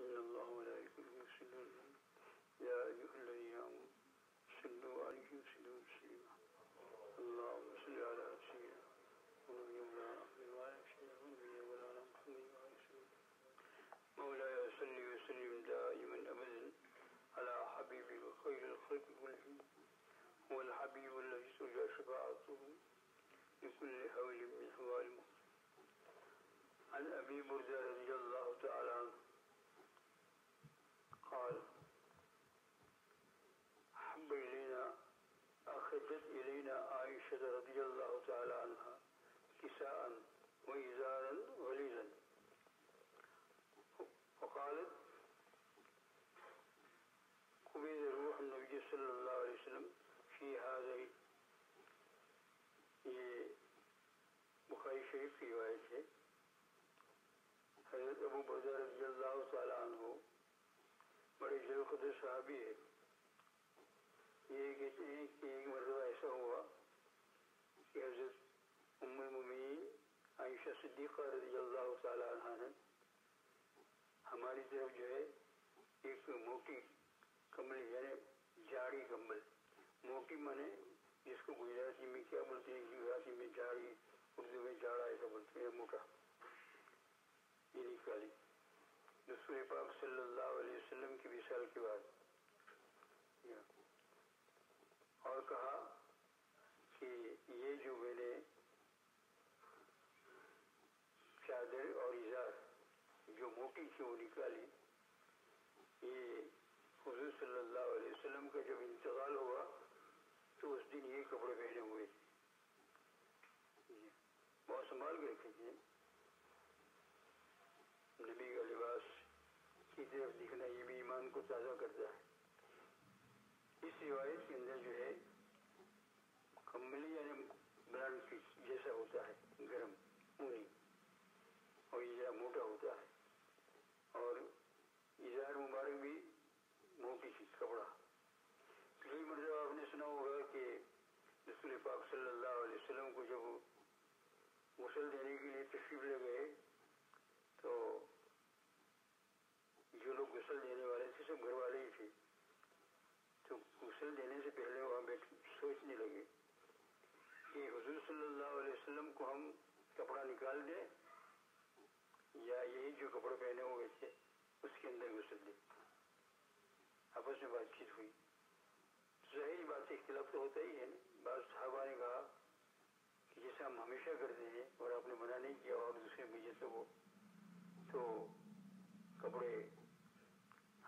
إن الله وملائكته يصلون يا أيها الذين آمنوا صلوا عليه وسلموا تسليما اللهم صل على سيدنا ونبينا محمد وعلى سيدنا مولانا محمد وعلى سيدنا مولاي صل وسلم دائما أبدا على حبيبك خير الخلق كلهم هو الحبيب الذي ترجى شفاعته لكل حول من حوال الموت. عن أبي بردة رضي الله تعالى عنه قال أخذت إلينا عائشة رضي الله تعالى عنها كساء وإزارا غليظا وقالت قبض روح النبي صلى الله عليه وسلم في هذا. یہ بخاری شریف کی روایت ہے. حضرت ابو بردہ رضی اللہ تعالیٰ عنہ بڑے جلیل القدر صحابی ہے. یہ کہتے ہیں کہ ایک مرتبہ ایسا ہوا کہ حضرت ام المؤمنین عائشہ صدیقہ رضی اللہ تعالیٰ عنہ نے ہماری طرف جو ہے ایک موٹی کمبل یعنی جاڑی کمبل، موٹی مانے جس کو گجراتی میں کیا بولتے ہیں، گجراتی میں جاڑی، اردو میں جاڑا ایسا بولتے ہیں، موٹا، یہ نکالی رسول پاک صلی اللہ علیہ وسلم کی وصال کے بعد، اور کہا کہ یہ جو میں نے چادر اور ازار جو موٹی تھی وہ نکالی، یہ حضور صلی اللہ علیہ وسلم کا جب انتقال ہوا تو اس دن یہ کپڑے پہنے ہوئے تھے. بہت سنبھال کے رکھے تھے. نبی کا لباس کی طرف دکھنا یہ بھی ایمان کو تازہ کرتا ہے. اس روایت کے اندر جو ہے کمبلی یعنی بلانکٹ جیسا ہوتا ہے، گرم اونی، اور یہ ذرا موٹا ہوتا ہے، اور ازار مبارک بھی موٹی چیز کپڑا. کئی مرتبہ آپ نے سنا ہوگا کہ رسول پاک صلی اللہ علیہ وسلم کو جب غسل دینے کے لیے تشریف لے گئے تو جو لوگ غسل دینے والے تھے سب گھر والے ہی تھے، تو غسل دینے سے پہلے وہاں بیٹھ سوچنے لگے کہ حضور صلی اللہ علیہ وسلم کو ہم کپڑا نکال دیں یا یہی جو کپڑے پہنے ہوئے تھے اس کے اندر غسل دیں. آپس میں بات چیت ہوئی. ظاہری بات سے اختلاف تو ہوتا ہی ہے. بعض صحابہ نے کہا کہ جیسے ہم ہمیشہ کرتے ہیں اور آپ نے منع نہیں کیا اور دوسرے مجھے سے وہ تو کپڑے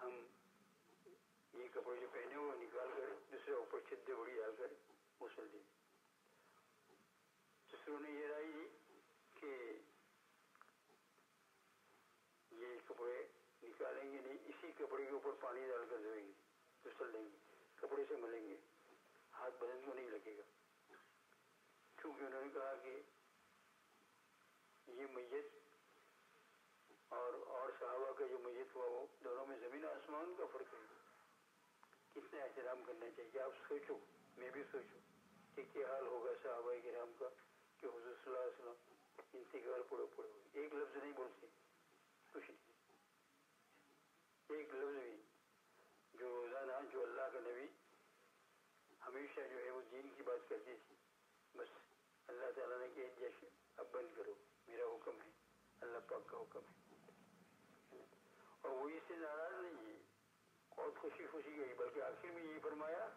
ہم یہ کپڑے جو پہنے ہوئے نکال کر دوسرے اوپر چدے بڑی ڈال کر غسل دیں. دوسروں نے یہ رائے دی کہ یہ کپڑے نکالیں گے نہیں، اسی کپڑے کے اوپر پانی ڈال کر دھوئیں گے، غسل دیں گے، کپڑے سے ملیں گے، ہاتھ بدن کو نہیں لگے گا. کیونکہ انہوں نے کہا کہ یہ میت اور صحابہ کا جو میت ہوا وہ دونوں میں زمین آسمان کا فرق ہے. کتنا احترام کرنا چاہیے. آپ سوچو، میں بھی سوچوں کہ کیا حال ہوگا صحابہ کرام کا کہ حضور صلی اللہ علیہ وسلم انتقال پڑے ایک لفظ نہیں بولتے، کچھ نہیں، ایک لفظ بھی. جو روزانہ جو اللہ کا نبی ہمیشہ جو ہے وہ دین کی بات کرتی تھی، بس اللہ تعالیٰ نے کہہ دیا کہ اب بند کرو، میرا حکم ہے، اللہ پاک کا حکم ہے. اور وہ اس سے ناراض نہیں ہے، بہت خوشی خوشی گئی، بلکہ آخر میں یہ فرمایا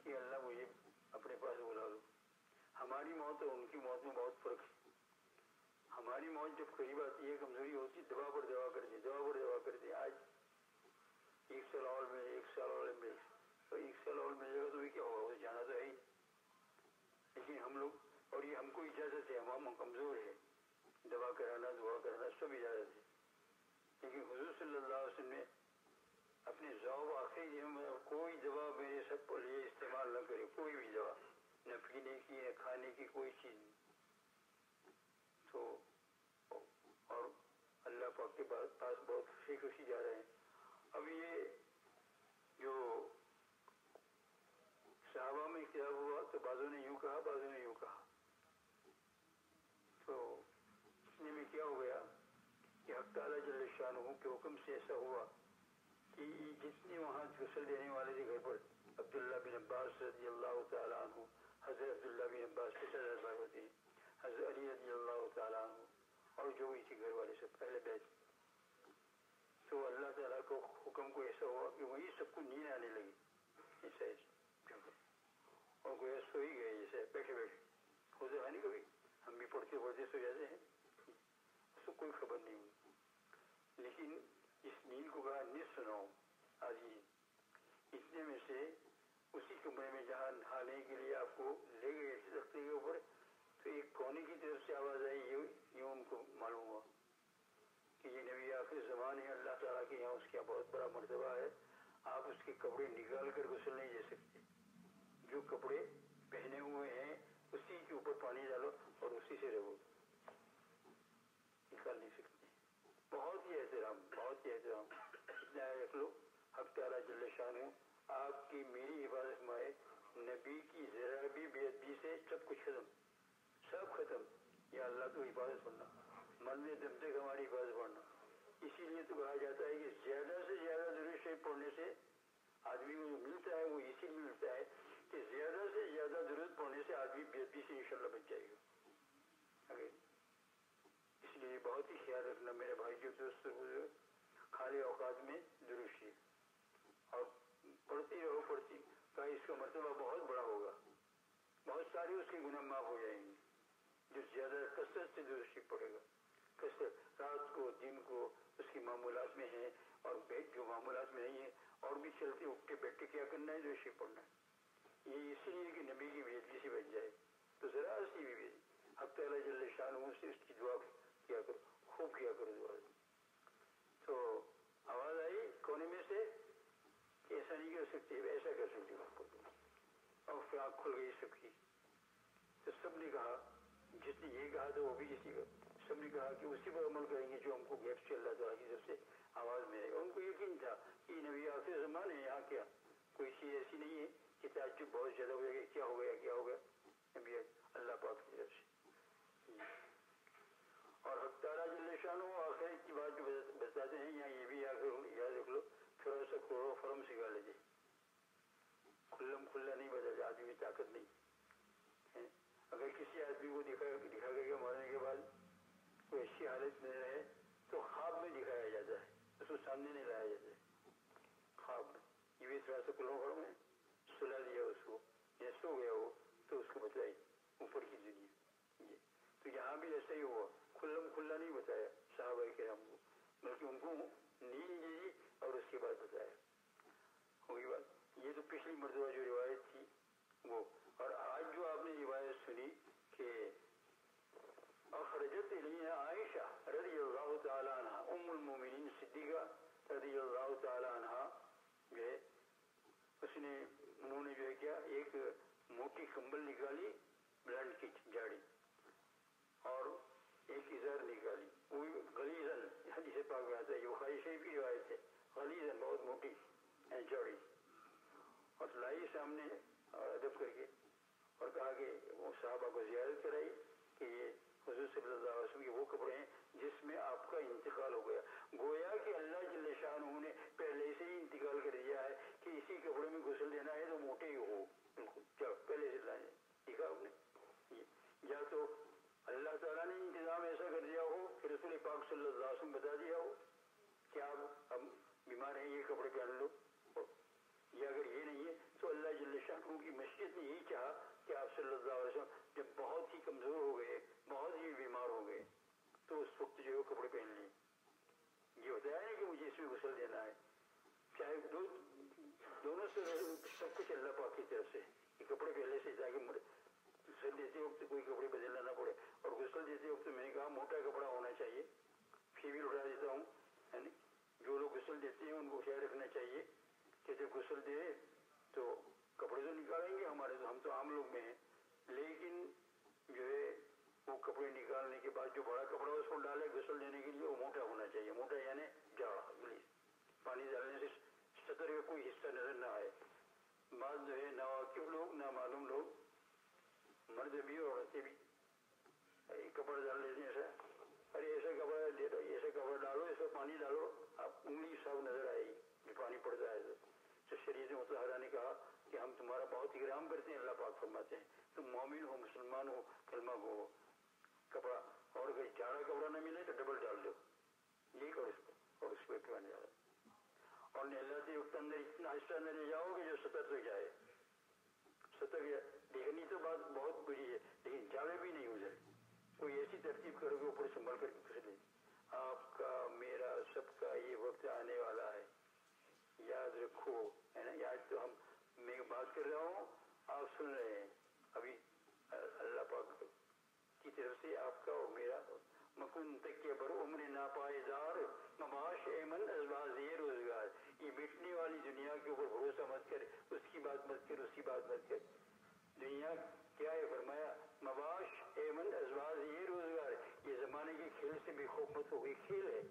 کہ اللہ مجھے اپنے پاس بلا دو. ہماری موت اور ان کی موت میں بہت فرق ہے. ہماری موت جب قریب آتی ہے کمزوری ہوتی، دوا پر دوا کرتے. آج ایک سال اور میں تو ایک سال اور ملے گا تو یہ کیا ہوگا، جانا تو ہے ہی. لیکن ہم لوگ، اور یہ ہم کو اجازت ہے، ہم کمزور ہے، دوا کرانا دعا کرنا سب اجازت ہے. لیکن حضور صلی اللہ علیہ وسلم نے اپنے ذوق آخری دنوں میں کوئی دوا میرے سب کے لیے استعمال نہ کرے، کوئی بھی دوا، نہ پینے کی نہ کھانے کی کوئی چیز نہیں. تو اور اللہ پاک کے پاس بہت خوشی جا رہے ہیں. اب یہ جو صحابہ میں اختلاف ہوا تو بعضوں نے یوں کہا، بعضوں نے یوں کہا. تو اس میں کیا ہو گیا کہ حق تعالیٰ جل شانہ عنہ کے حکم سے ایسا ہوا کہ جتنے وہاں غسل دینے والے تھے گھر پر عبداللہ بن عباس رضی اللہ تعالیٰ عنہ، حضرت عبداللہ بن عباس کے 7 بھائی ہوتے ہیں، حضرت علی رضی اللہ تعالیٰ عنہ اور جو بھی تھے گھر والے سب پہلے بیچ، تو اللہ تعالیٰ کو حکم کو ایسا ہوا کہ وہی سب کو نیند آنے لگی ایسا اور گویا سو ہی گئے جیسے بیٹھے بیٹھے ہوتا ہے نہیں کبھی ہم بھی پڑھتے پڑھتے سو جاتے ہیں، اس کو کوئی خبر نہیں ہوئی، لیکن اس نیند کو کہا نصف نوم آدھی، اتنے میں سے اسی کمرے میں جہاں نہانے کے لیے آپ کو لے گئے تختے کے اوپر تو ایک کونے کی طرف سے آواز آئی، یوں ان کو معلوم ہوا کہ یہ نبی آخر زمان ہے، اللہ تعالیٰ کے یہاں اس کا بہت بڑا مرتبہ ہے، آپ اس کے کپڑے نکال کر غسل نہیں دے سکتے، جو کپڑے پہنے ہوئے ہیں اسی کے اوپر پانی ڈالو اور اسی سے رہو، نکال نہیں سکتے۔ بہت ہی احترام، بہت ہی احترام، اتنا رکھ لو حق تعالیٰ جل شانہ آپ کی میری حفاظت میں نبی کی ذرا بھی بے ادبی سے سب کچھ ختم، سب ختم، یا اللہ تو حفاظت کرنا، مرنے دم تک ہماری حفاظت پڑھنا۔ اسی لیے تو کہا جاتا ہے کہ زیادہ سے زیادہ درود شریف پڑھنے سے آدمی کو جو ملتا ہے وہ اسی لیے ملتا ہے کہ زیادہ سے زیادہ درود پڑھنے سے آدمی بے ادبی سے انشاءاللہ بچ جائے گا۔ اس لیے بہت ہی خیال رکھنا میرے بھائی جو دوست خالی اوقات میں درود شریف اور پڑھتی رہو پڑھتی، کہا اس کا مرتبہ بہت بڑا ہوگا، بہت سارے اس کے گناہ معاف ہو جائیں گے جو زیادہ کثرت سے درود شریف پڑھے گا، کثرت رات کو دن کو اس کی معمولات میں ہے، اور جو معمولات میں نہیں ہے اور بھی چلتے اٹھتے بیٹھتے کیا کرنا ہے، درود شریف پڑھنا ہے، یہ اس لیے کہ نبی کی بے ادبی سے بچ جائے، تو ذرا سی بھی حق تعالیٰ جل شانہ سے اس کی دعا کیا کرو، خوب کیا کرو دعا۔ تو آواز آئی کونے میں سے کہ ایسا نہیں کر سکتے، ایسا کر سکتے اور پھر آنکھ کھل گئی سب کی، تو سب نے کہا، جس نے یہ کہا تھا وہ بھی اسی کا، سب نے کہا کہ اسی پر عمل کریں گے جو ہم کو غیب سے اللہ تعالیٰ کی طرف سے آواز میں ہے۔ ان کو یقین تھا کہ نبی آخر زمان ہے، یہاں کیا کوئی چیز ایسی نہیں ہے کہ تعجب بہت زیادہ ہو جائے گا، کیا ہو گیا کیا ہو گیا، نبی اللہ پاک کی طرف سے۔ اور حق تعالیٰ جل شانہ آخر کی بات جو بتاتے ہیں یہاں، یہ بھی یاد رکھ لو، تھوڑا سا کھوڑو فرم سکھا لیجیے، کھلم کھلا نہیں بتاتے، آدمی میں طاقت نہیں، اگر کسی آدمی کو دکھا گیا مرنے کے بعد کوئی اچھی حالت میں رہے تو خواب میں دکھایا جاتا ہے، اس کو سامنے نہیں لایا جاتا ہے، خواب میں یہ بھی تھوڑا سا کھلم فرم ہے، سلا دیا اس کو یا سو گیا ہو تو اس کو بتائی اوپر کی دنیا، تو یہاں بھی ایسا ہی ہوا، کھلم کھلا نہیں بتایا صحابہ کرام کو، بلکہ ان کو نیند دی اور اس کے بعد بتایا، ہوگی بات۔ یہ تو پچھلی مرتبہ جو روایت تھی وہ، اور آج جو آپ نے روایت سنی کہ اخرجت الینا عائشہ رضی اللہ تعالی عنہ ام المومنین صدیقہ رضی اللہ تعالی عنہ، جو ہے اس نے انہوں نے جو ہے کیا ایک موٹی کمبل نکالی بلنڈ کی جاڑی اور ایک ازار نکالی، وہ غلیظاً، حدیث پاک میں آتا ہے، یہ بخاری شریف کی روایت ہے، غلیظاً بہت موٹی جاڑی، اور لائی سامنے ادب کر کے، اور کہا کہ وہ صحابہ کو زیارت کرائی کہ یہ حضور صلی اللہ علیہ وسلم کے وہ کپڑے ہیں جس میں آپ کا انتقال ہو گیا، گویا کہ اللہ جل شانہ نے پہلے سے ہی انتقال کر دیا ہے کہ اسی کپڑے میں غسل دینا ہے تو موٹے ہی ہو، بالکل کیا پہلے سے لائے دیکھا آپ نے، یا تو اللہ تعالیٰ نے انتظام ایسا کر دیا ہو کہ رسول پاک صلی اللہ علیہ وسلم بتا دیا ہو کہ آپ ہم بیمار ہیں یہ کپڑے پہن لو، یا اگر یہ نہیں ہے تو اللہ جل شانہ کی مشیت نے یہی چاہا کہ آپ صلی اللہ علیہ وسلم جب بہت ہی کمزور ہو گئے، بہت ہی بیمار ہو گئے تو اس وقت جو ہے کپڑے پہن لیے، یہ بتایا ہے کہ مجھے اس میں غسل دینا ہے، چاہے دونوں سے سب کچھ اللہ پاک کی طرف سے، یہ کپڑے پہلے سے تاکہ غسل دیتے وقت کوئی کپڑے بدلنا نہ پڑے، اور غسل دیتے وقت میں نے کہا موٹا کپڑا ہونا چاہیے، پھر بھی اٹھا دیتا ہوں، یعنی جو لوگ غسل دیتے ہیں ان کو خیال رکھنا چاہیے کہ جب غسل دے تو کپڑے تو نکالیں گے ہمارے، تو ہم تو عام لوگ میں ہیں، لیکن جو ہے وہ کپڑے نکالنے کے بعد جو بڑا کپڑا اس کو ڈالے غسل دینے کے لیے وہ موٹا ہونا چاہیے، موٹا یعنی جاڑا، پانی ڈالنے سے سطر کا کوئی حصہ نظر نہ آئے۔ بعض جو ہے ناواقف لوگ، نامعلوم لوگ، مرد بھی اور عورتیں بھی کپڑا ڈال لیتے ہیں، ایسا ارے ایسا کپڑا ایسا کپڑا ڈالو، ایسا پانی ڈالو انگلی صاف نظر آئے گی پانی پڑتا ہے تو شریعت مطہرہ نے کہا کہ ہم تمہارا بہت اکرام کرتے ہیں. اللہ پاک فرماتے ہیں تم مومن ہو مسلمان ہو کلمہ کو کپڑا اور اگر جاڑا کپڑا نہ ملے تو ڈبل ڈال دو یہی کرو اس کو اور اس پہ پیوانے جا رہا اور اللہ سے اس کے اندر اتنا حصہ نہ لے جاؤ کہ جو سطح تک جائے. سطح دیکھنی تو بات بہت بڑی ہے لیکن جاوے بھی نہیں ادھر کوئی ایسی ترتیب کرو گے اوپر سنبھل کر کے پھر آپ کا میرا سب کا یہ وقت آنے والا ہے یاد رکھو ہے نا. آج تو میں بات کر رہا ہوں آپ سن رہے ہیں ابھی اللہ پاک کی طرف سے آپ کا اور میرا مکن تک کے بر عمر ناپائیدار مباش ایمن ازواز یہ روزگار. یہ مٹنے والی دنیا کے اوپر بھروسہ مت کر اس کی بات مت کر اس کی بات مت کر. دنیا کیا ہے فرمایا مباش ایمن ازواز یہ روزگار. یہ زمانے کے کھیل سے بے خوف مت ہو گئی کھیل ہے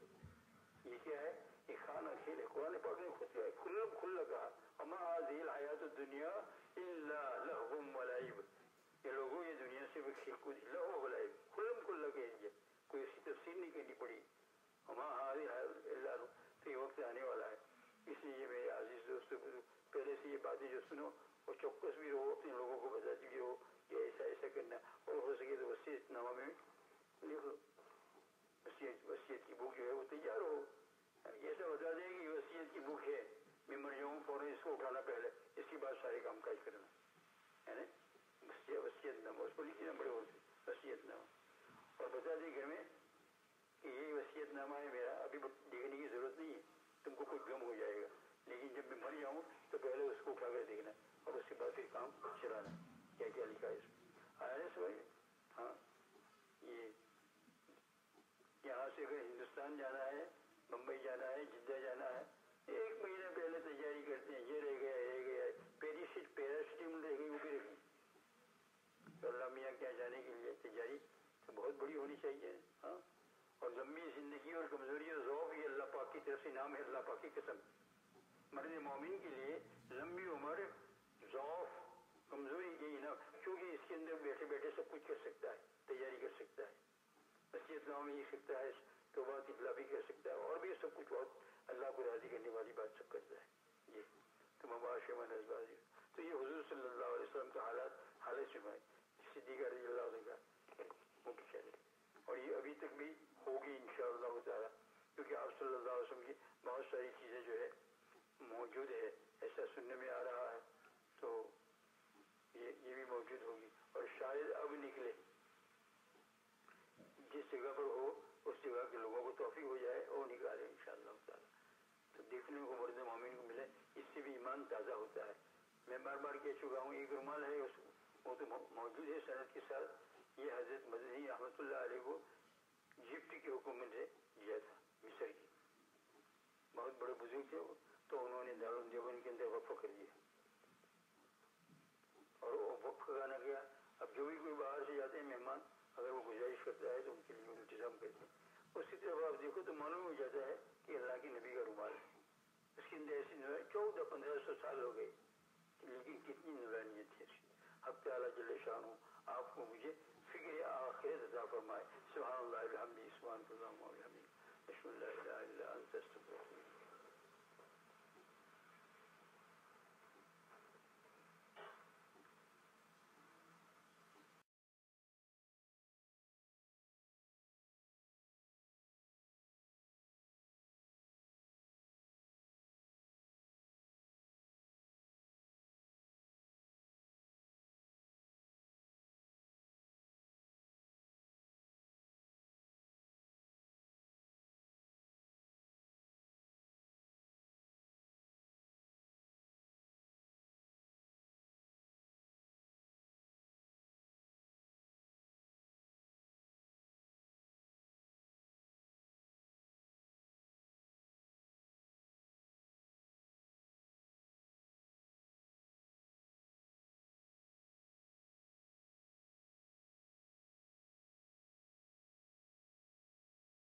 یہ کیا ہے یہ کھانا کھیل ہے. قرآن پاک نے خود کیا کھلا کہا اما هذه الحیات الدنیا الا لهو ولعب. یہ لوگوں یہ دنیا سے بھی کھیل کود لہو ولعب کھلا کہہ دیا کوئی اس کی تفسیر نہیں کرنی پڑی. اما هذه اللہ تو یہ وقت آنے والا ہے. اس لیے میرے عزیز دوستوں پہلے سے یہ باتیں جو سنو اور چوکس بھی رہو اپنے لوگوں کو بتاتی بھی رہو کہ ایسا ایسا کرنا اور ہو سکے تو وصیت نامہ میں لکھ لو. وصیت کی بک جو ہے وہ تیار ہو ایسا بتا دیں کہ وصیت کی بک ہے میں مر جاؤں فوراً اس کو اٹھانا پہلے اس کے بعد سارے کام کاج کرنا ہے نا. وصیت نامہ اس کو لکھنا پڑے وصیت نامہ اور بتا دیں گھر میں کہ یہی وصیت نامہ ہے میرا ابھی دیکھنے کی ضرورت نہیں ہے تم کو کچھ غم ہو جائے گا لیکن جب میں مر جاؤں تو پہلے اس کو اٹھا کر دیکھنا اور اس کے بعد پھر کام چلانا کیا کیا لکھا ہے اس میں آیا نا سمجھ. ہاں یہ یہاں سے اگر ہندوستان جانا ہے بمبئی جانا ہے جدہ جانا ہے 1 مہینہ پہلے تیاری کرتے ہیں یہ رہ گیا پیراسٹیم رہ گئی وہ بھی رہ گئی تو اللہ میاں کیا جانے کے لیے تیاری تو بہت بڑی ہونی چاہیے. ہاں اور لمبی زندگی اور کمزوری اور ذوق یہ اللہ پاک کی طرف سے نام ہے اللہ پاک کی قسم. مرد مومن کے لیے لمبی عمر ضعف کمزوری یہی نہ کیونکہ اس کے اندر بیٹھے بیٹھے سب کچھ کر سکتا ہے تیاری کر سکتا ہے وصیت نامہ میں لکھ سکتا ہے توبہ اطلاع بھی کر سکتا ہے اور بھی سب کچھ بہت اللہ کو راضی کرنے والی بات سب کرتا ہے. یہ تو مباش من ازواج تو یہ حضور صلی اللہ علیہ وسلم کا حالت سنائے صدیقہ رضی اللہ عنہ کا مکہ چلے اور یہ ابھی تک بھی ہوگی انشاءاللہ تعالی کیونکہ آپ صلی اللہ علیہ وسلم کی بہت ساری چیزیں جو ہے موجود ہے ایسا سننے میں آ رہا ہے تو یہ بھی موجود ہوگی اور شاید اب نکلے جس جگہ پر ہو اس جگہ کے لوگوں کو توفیق ہو جائے اور نکالے انشاءاللہ تعالی تو دیکھنے کو مرد مومن کو ملے اس سے بھی ایمان تازہ ہوتا ہے. میں بار بار کہہ چکا ہوں ایک رومال ہے وہ تو موجود ہے سند کے ساتھ یہ حضرت مدنی رحمۃ اللہ علیہ کو جفت کی حکومت نے دیا تھا مصر کی بہت بڑے بزرگ تھے تو انہوں نے دارالعلوم دیوبند کے اندر وقف کر دیا اور وہ وقف کرانا گیا. اب جو بھی کوئی باہر سے جاتے ہیں مہمان اگر وہ گزارش کرتا ہے تو ان کے لیے انتظام کرتے ہیں. اسی طرح آپ دیکھو تو معلوم ہو جاتا ہے کہ اللہ کے نبی کا رومال ہے اس کے اندر ایسی 1400-1500 سال ہو گئے لیکن کتنی نورانیت ہے. حق تعالیٰ جل شانہ آپ کو مجھے فکر آخرت عطا فرمائے. سبحان اللہ الحمد سبحان اللہ بسم اللہ